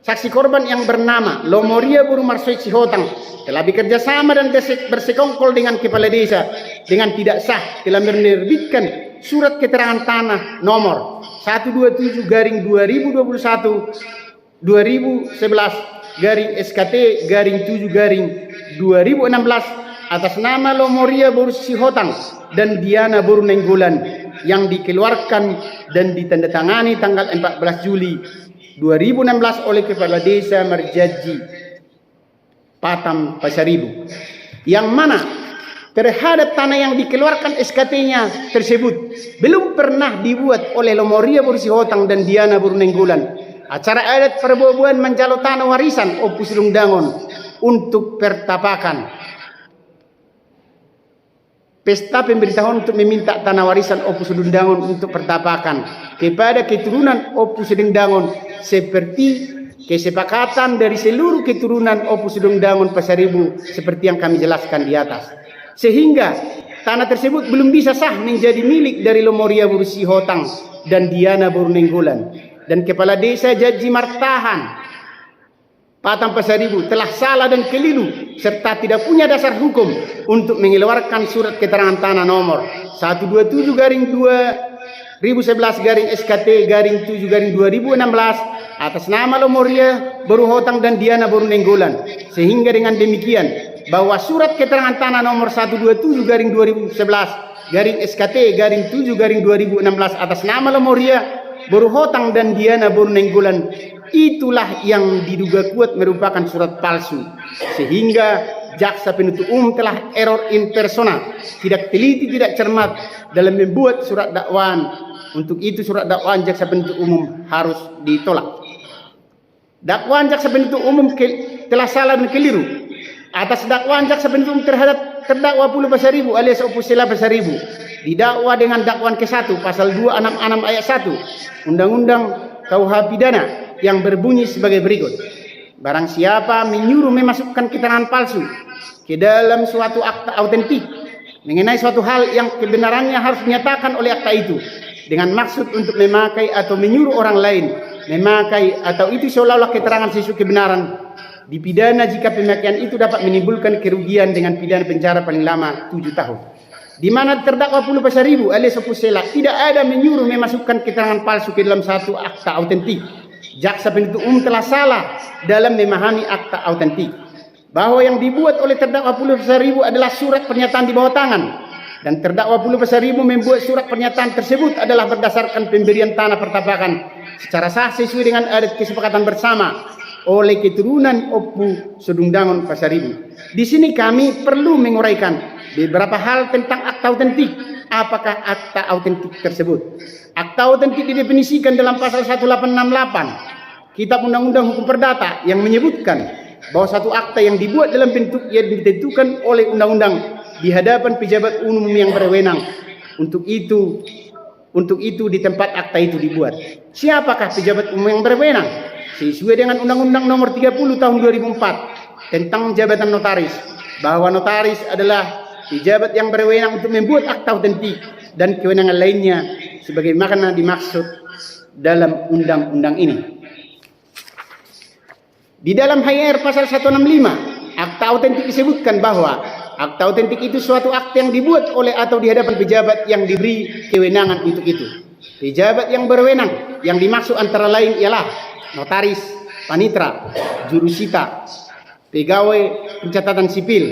saksi korban yang bernama Lomoria Boru Marsoid Sihotang telah bekerja sama dan bersekongkol dengan kepala desa dengan tidak sah telah menerbitkan surat keterangan tanah nomor 127 garing 2021 2011 garing SKT garing 7 garing 2016 atas nama Lomoria Boru Sihotang dan Diana Boru Nenggolan yang dikeluarkan dan ditandatangani tanggal 14 Juli 2016 oleh Kepala Desa Marjanji Patam Pasaribu, yang mana terhadap tanah yang dikeluarkan SKT-nya tersebut belum pernah dibuat oleh Lomoria Boru Sihotang dan Diana Boru Nenggolan acara adat perbuahan menjalo tanah warisan opus undang-undang untuk pertapakan. Pesta pemberitahuan untuk meminta tanah warisan opus undang-undang untuk pertapakan kepada keturunan opus undang-undang seperti kesepakatan dari seluruh keturunan opus undang-undang Pasaribu seperti yang kami jelaskan di atas. Sehingga tanah tersebut belum bisa sah menjadi milik dari Lomoria Boru Sihotang dan Diana Boru Nenggolan, dan Kepala Desa Jaji Martahan Patam Pasaribu telah salah dan keliru serta tidak punya dasar hukum untuk mengeluarkan surat keterangan tanah nomor 127 garing 2011 garing SKT garing 7 garing 2016 atas nama Lomoria Boru Sihotang dan Diana Boru Nenggolan, sehingga dengan demikian bahwa surat keterangan tanah nomor 127 garing 2011 garing SKT garing 7 garing 2016 atas nama Lomoria Boru Sihotang dan Diana Boru Nenggolan itulah yang diduga kuat merupakan surat palsu, sehingga jaksa penuntut umum telah error in persona, tidak teliti, tidak cermat dalam membuat surat dakwaan. Untuk itu surat dakwaan jaksa penuntut umum harus ditolak. Dakwaan jaksa penuntut umum telah salah dan keliru. Atas dakwaan jaksa penuntut umum terhadap terdakwa Pulau Pasaribu alias Opusela Pasaribu didakwa dengan dakwaan ke-1 pasal 266 ayat 1 Undang-Undang KUH Pidana yang berbunyi sebagai berikut. barang siapa menyuruh memasukkan keterangan palsu ke dalam suatu akta autentik mengenai suatu hal yang kebenarannya harus dinyatakan oleh akta itu dengan maksud untuk memakai atau menyuruh orang lain memakai atau itu seolah-olah keterangan sesuatu kebenaran, dipidana jika pemakaian itu dapat menimbulkan kerugian dengan pidana penjara paling lama 7 tahun. Di mana terdakwa Pulo Pasaribu alias Opus Sela tidak ada menyuruh memasukkan keterangan palsu ke dalam satu akta autentik. Jaksa penuntut umum telah salah dalam memahami akta autentik, bahwa yang dibuat oleh terdakwa Pulo Pasaribu adalah surat pernyataan di bawah tangan, dan terdakwa Pulo Pasaribu membuat surat pernyataan tersebut adalah berdasarkan pemberian tanah pertapakan secara sah sesuai dengan adat kesepakatan bersama oleh keturunan Opu Sodungdangon Pasaribu. Di sini kami perlu menguraikan beberapa hal tentang akta autentik. Apakah akta autentik tersebut? Akta autentik didefinisikan dalam pasal 1868 Kitab Undang-Undang Hukum Perdata yang menyebutkan bahwa satu akta yang dibuat dalam bentuk yang ditentukan oleh undang-undang di hadapan pejabat umum yang berwenang. Untuk itu di tempat akta itu dibuat. Siapakah pejabat umum yang berwenang? Sesuai dengan Undang-Undang Nomor 30 Tahun 2004 tentang jabatan notaris, bahwa notaris adalah pejabat yang berwenang untuk membuat akta autentik dan kewenangan lainnya sebagaimana dimaksud dalam undang-undang ini. Di dalam HYR pasal 165, akta autentik disebutkan bahwa akta autentik itu suatu akta yang dibuat oleh atau di hadapan pejabat yang diberi kewenangan untuk itu. Pejabat yang berwenang yang dimaksud antara lain ialah notaris, panitra, jurusita, pegawai pencatatan sipil,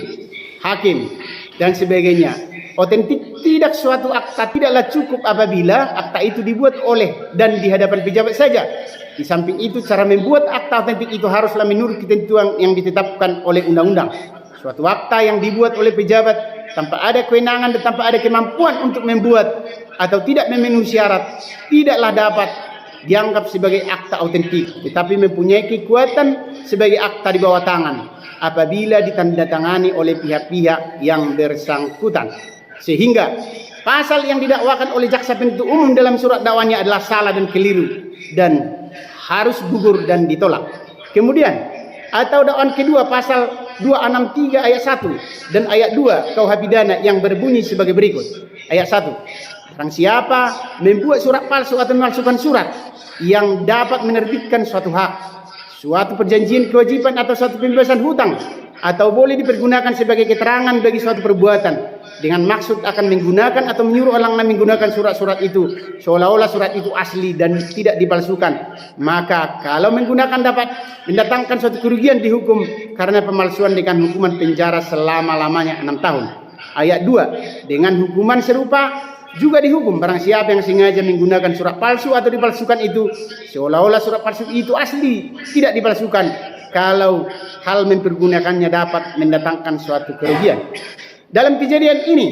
hakim, dan sebagainya. Otentik tidak suatu akta tidaklah cukup apabila akta itu dibuat oleh dan di hadapan pejabat saja. Di samping itu, cara membuat akta otentik itu haruslah menurut ketentuan yang ditetapkan oleh undang-undang. Suatu akta yang dibuat oleh pejabat tanpa ada kewenangan dan tanpa ada kemampuan untuk membuat atau tidak memenuhi syarat tidaklah dapat dianggap sebagai akta autentik, tetapi mempunyai kekuatan sebagai akta di bawah tangan apabila ditandatangani oleh pihak-pihak yang bersangkutan. Sehingga pasal yang didakwakan oleh jaksa penuntut umum dalam surat dakwanya adalah salah dan keliru dan harus gugur dan ditolak. Kemudian atau dakwaan kedua pasal 263 ayat 1 dan ayat 2 KUH pidana yang berbunyi sebagai berikut. Ayat 1. Barang siapa membuat surat palsu atau memalsukan surat yang dapat menerbitkan suatu hak, suatu perjanjian kewajiban atau suatu pembebasan hutang atau boleh dipergunakan sebagai keterangan bagi suatu perbuatan dengan maksud akan menggunakan atau menyuruh orang lain menggunakan surat-surat itu seolah-olah surat itu asli dan tidak dipalsukan, maka kalau menggunakan dapat mendatangkan suatu kerugian dihukum karena pemalsuan dengan hukuman penjara selama-lamanya 6 tahun. Ayat 2, dengan hukuman serupa juga dihukum barang siapa yang sengaja menggunakan surat palsu atau dipalsukan itu seolah-olah surat palsu itu asli tidak dipalsukan kalau hal mempergunakannya dapat mendatangkan suatu kerugian. Dalam kejadian ini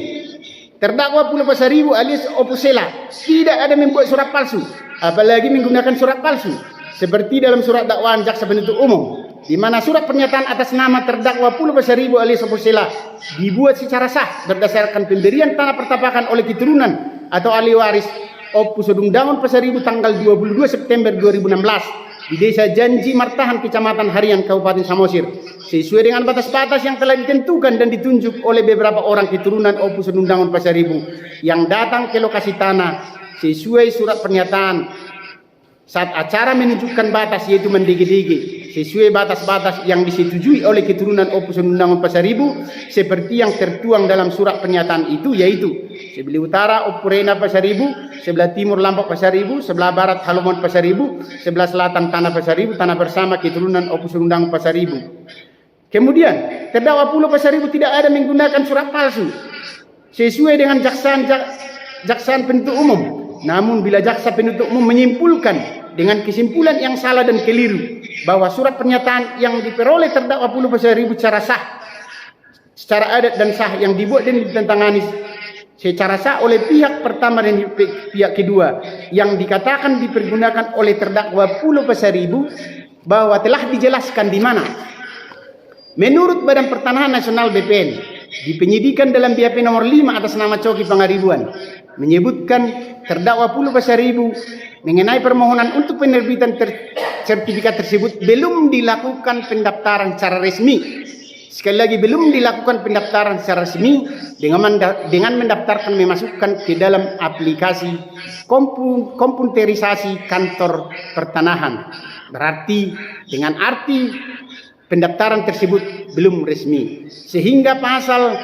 terdakwa Pulo Pasaribu alias Opus Sela tidak ada membuat surat palsu apalagi menggunakan surat palsu seperti dalam surat dakwaan jaksa penuntut umum, di mana surat pernyataan atas nama terdakwa Pulo Pasaribu alias Opus Sela dibuat secara sah berdasarkan pemberian tanah pertapakan oleh keturunan atau ahli waris Opu Sodungdangon Pasaribu tanggal 22 September 2016 di Desa Janji Martahan, Kecamatan Harian, Kabupaten Samosir, sesuai dengan batas-batas yang telah ditentukan dan ditunjuk oleh beberapa orang keturunan Opu Sodungdangon Pasaribu yang datang ke lokasi tanah sesuai surat pernyataan saat acara menunjukkan batas yaitu mendigi-digi sesuai batas-batas yang disetujui oleh keturunan Opu Sodungdangon Pasaribu seperti yang tertuang dalam surat pernyataan itu, yaitu sebelah utara Opu Rena Pasaribu, sebelah timur Lampok Pasaribu, sebelah barat Halomon Pasaribu, sebelah selatan Tanah Pasaribu, tanah bersama keturunan Opu Sodungdangon Pasaribu. Kemudian terdakwa Pulo Pasaribu tidak ada menggunakan surat palsu sesuai dengan jaksaan penuntut umum. Namun bila jaksa penuntut umum menyimpulkan dengan kesimpulan yang salah dan keliru bahwa surat pernyataan yang diperoleh terdakwa Pulo Pasaribu secara sah, secara adat dan sah yang dibuat dan ditentangani secara sah oleh pihak pertama dan pihak kedua yang dikatakan dipergunakan oleh terdakwa Pulo Pasaribu, bahwa telah dijelaskan di mana menurut Badan Pertanahan Nasional BPN di penyidikan dalam BAP nomor 5 atas nama Coki Pangaribuan menyebutkan terdakwa Pulo Pasaribu mengenai permohonan untuk penerbitan sertifikat tersebut belum dilakukan pendaftaran secara resmi. Sekali lagi, belum dilakukan pendaftaran secara resmi dengan mendaftarkan memasukkan ke dalam aplikasi komputerisasi kantor pertanahan. Berarti dengan arti pendaftaran tersebut belum resmi. Sehingga pasal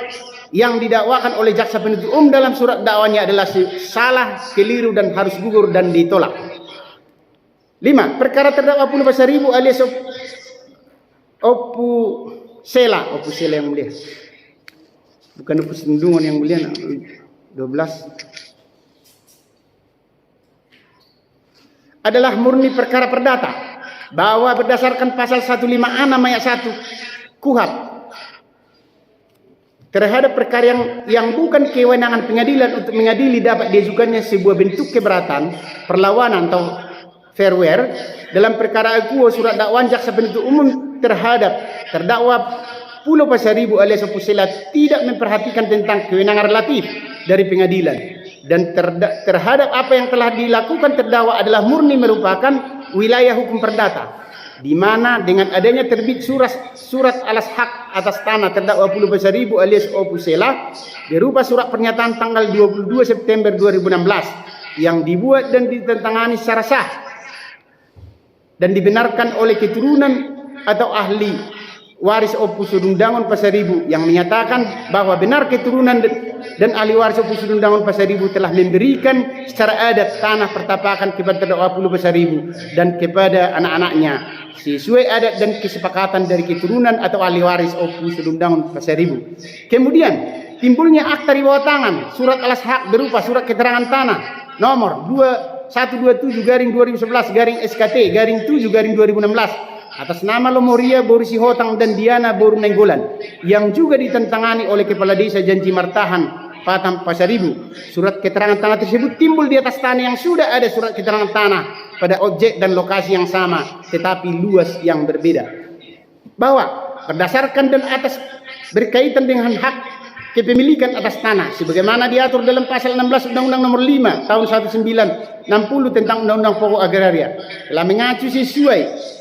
yang didakwakan oleh jaksa penuntut umum dalam surat dakwanya adalah salah, keliru, dan harus gugur dan ditolak. 5. Perkara terdakwa Pulau Pasaribu alias Opusela yang mulia. Bukan Opus Sendungon yang mulia. 12. Adalah murni perkara perdata, bahwa berdasarkan pasal 156 ayat 1 KUHP terhadap perkara yang bukan kewenangan pengadilan untuk mengadili dapat diajukannya sebuah bentuk keberatan, perlawanan atau fairware dalam perkara akuo surat dakwaan jaksa penuntut umum terhadap terdakwa Pulau Pasaribu alias Opusela tidak memperhatikan tentang kewenangan relatif dari pengadilan, dan terhadap apa yang telah dilakukan terdakwa adalah murni merupakan wilayah hukum perdata, di mana dengan adanya terbit surat alas hak atas tanah terdakwa Pulau Pasaribu alias Opusela berupa surat pernyataan tanggal 22 September 2016 yang dibuat dan ditandatangani secara sah dan dibenarkan oleh keturunan atau ahli waris Opus Sudungdangon Pasaribu yang menyatakan bahwa benar keturunan dan ahli waris Opus Sudungdangon Pasaribu telah memberikan secara adat tanah pertapakan kepada terdakwa Pulau Pasaribu dan kepada anak-anaknya sesuai adat dan kesepakatan dari keturunan atau ahli waris Opus Sudungdangon Pasaribu. Kemudian timbulnya akta di bawah tangan surat alas hak berupa surat keterangan tanah nomor 127/2011/SKT/7/2016 atas nama Lomoria Borisi Hotang dan Diana Boru Nenggolan yang juga ditentangani oleh Kepala Desa Janji Martahan Patam Pasaribu. Surat keterangan tanah tersebut timbul di atas tanah yang sudah ada surat keterangan tanah pada objek dan lokasi yang sama tetapi luas yang berbeda. Bahwa berdasarkan dan atas berkaitan dengan hak kepemilikan atas tanah sebagaimana diatur dalam pasal 16 Undang-Undang Nomor 5 Tahun 1960 tentang Undang-Undang Pokok Agraria telah mengacu sesuai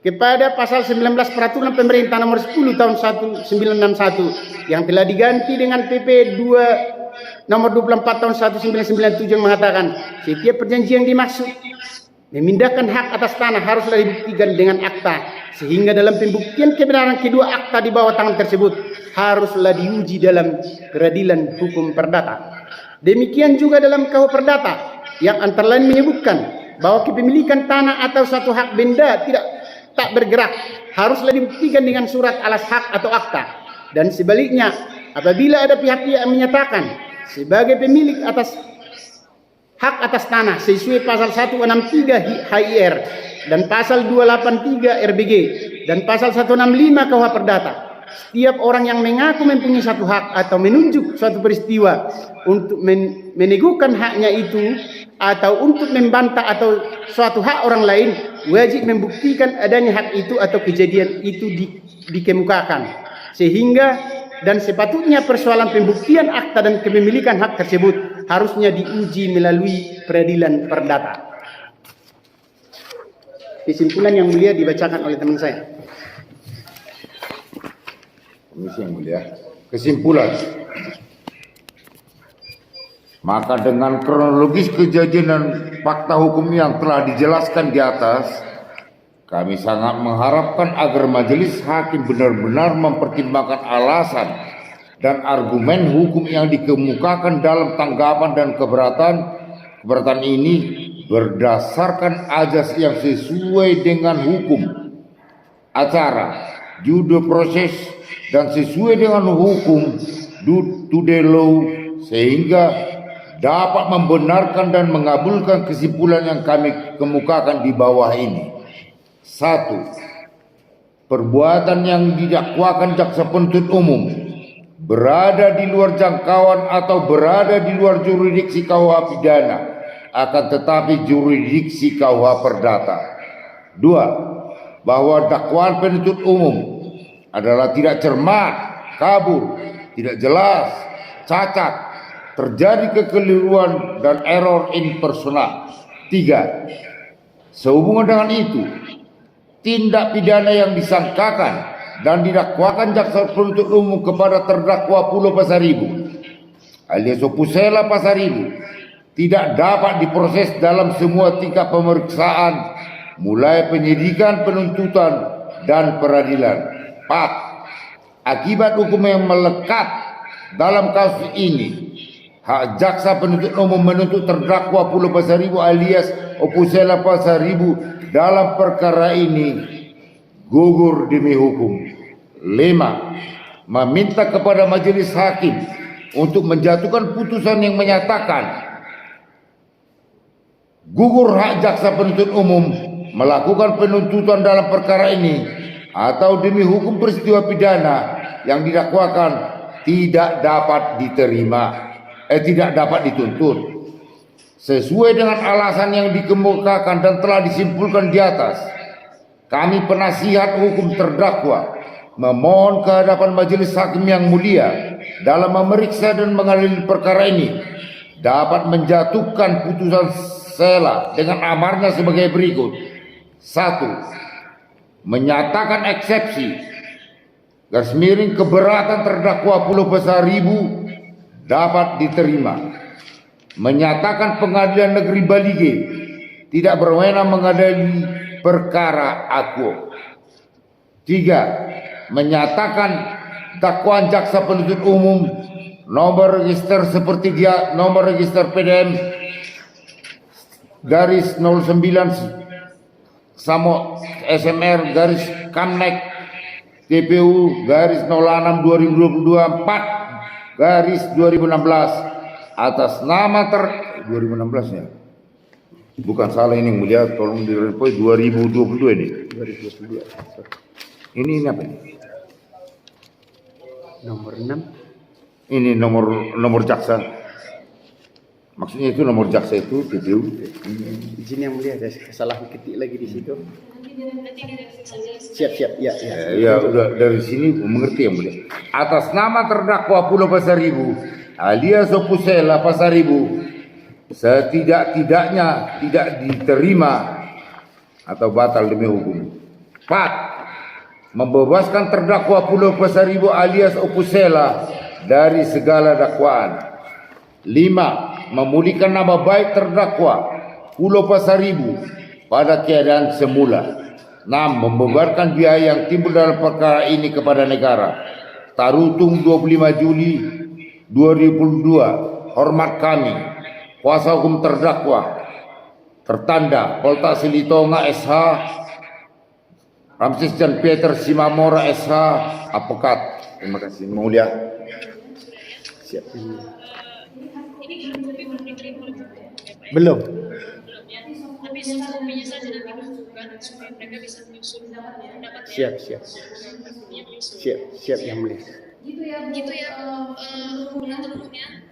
kepada pasal 19 Peraturan Pemerintah Nomor 10 Tahun 1961 yang telah diganti dengan PP 2 Nomor 24 Tahun 1997 yang mengatakan setiap perjanjian yang dimaksud memindahkan hak atas tanah haruslah dibuktikan dengan akta, sehingga dalam pembuktian kebenaran kedua akta di bawah tangan tersebut haruslah diuji dalam peradilan hukum perdata. Demikian juga dalam KUHP perdata yang antara lain menyebutkan bahwa kepemilikan tanah atau suatu hak benda tak bergerak haruslah dibuktikan dengan surat alas hak atau akta, dan sebaliknya apabila ada pihak-pihak yang menyatakan sebagai pemilik atas hak atas tanah sesuai pasal 163 HIR dan pasal 283 RBG dan pasal 165 KUHP perdata, setiap orang yang mengaku mempunyai satu hak atau menunjuk suatu peristiwa untuk meneguhkan haknya itu atau untuk membantah atau suatu hak orang lain wajib membuktikan adanya hak itu atau kejadian itu dikemukakan, sehingga dan sepatutnya persoalan pembuktian akta dan kepemilikan hak tersebut harusnya diuji melalui peradilan perdata. Kesimpulan yang mulia dibacakan oleh teman saya. Komisi yang mulia. Kesimpulan. Maka dengan kronologis kejadian dan fakta hukum yang telah dijelaskan di atas, kami sangat mengharapkan agar majelis hakim benar-benar mempertimbangkan alasan dan argumen hukum yang dikemukakan dalam tanggapan dan keberatan ini berdasarkan azas yang sesuai dengan hukum acara, judul proses, dan sesuai dengan hukum to the law, sehingga dapat membenarkan dan mengabulkan kesimpulan yang kami kemukakan di bawah ini. 1. Perbuatan yang didakwakan jaksa penuntut umum berada di luar jangkauan atau berada di luar jurisdiksi KUHP pidana, akan tetapi jurisdiksi KUHP perdata. 2. Bahwa dakwaan penuntut umum adalah tidak cermat, kabur, tidak jelas, cacat, terjadi kekeliruan dan error in personal. 3. Sehubungan dengan itu, tindak pidana yang disangkakan dan didakwakan jaksa penuntut umum kepada terdakwa Pulo Pasaribu alias Opusela Pasaribu tidak dapat diproses dalam semua tingkat pemeriksaan mulai penyidikan, penuntutan, dan peradilan. 4. Akibat hukum yang melekat dalam kasus ini, hak jaksa penuntut umum menuntut terdakwa Pulo Pasaribu alias Opusela Pasaribu dalam perkara ini gugur demi hukum. 5. Meminta kepada majelis hakim untuk menjatuhkan putusan yang menyatakan gugur hak jaksa penuntut umum melakukan penuntutan dalam perkara ini atau demi hukum peristiwa pidana yang didakwakan tidak dapat dituntut sesuai dengan alasan yang dikemukakan dan telah disimpulkan di atas. Kami penasihat hukum terdakwa memohon kehadapan majelis hakim yang mulia dalam memeriksa dan mengadili perkara ini dapat menjatuhkan putusan sela dengan amarnya sebagai berikut. 1. Menyatakan eksepsi garis miring keberatan terdakwa Pulo Pasaribu dapat diterima. Menyatakan Pengadilan Negeri Balige tidak berwenang mengadili perkara akuo. 3. Menyatakan dakwaan jaksa penuntut umum nomor register seperti dia nomor register PDM garis 09 Samo SMR garis Kamnek TPU garis 06 2022 4 garis 2016 atas nama 2016 ya. Bukan salah ini mulia, tolong direpoi 2022 ini. 2022. Ini apa ini? Nomor 6. Ini nomor jaksa. Maksudnya itu nomor jaksa itu TPU. Izin yang mulia, ada kesalahan ketik lagi di situ. Siap, ya. Ya udah dari sini mengerti yang mulia. Atas nama terdakwa Pulo Pasaribu alias Opusela Pasaribu setidak-tidaknya tidak diterima atau batal demi hukum. 4. Membebaskan terdakwa Pulo Pasaribu alias Opusela dari segala dakwaan. 5. Memulihkan nama baik terdakwa Pulo Pasaribu pada keadaan semula. 6. Membebankan biaya yang timbul dalam perkara ini kepada negara. Tarutung 25 Juli 2022. Hormat kami, kuasa hukum terdakwa tertanda Polta Silitonga SH, Ramses Jan Peter Simamora SH, Apokat. Terima kasih mulia. Siap. Belum. Tapi sebelumnya saja nanti menunjukkan supaya mereka bisa menyusun pendapat. Siap yang mulia. Gitu ya, menurut umumnya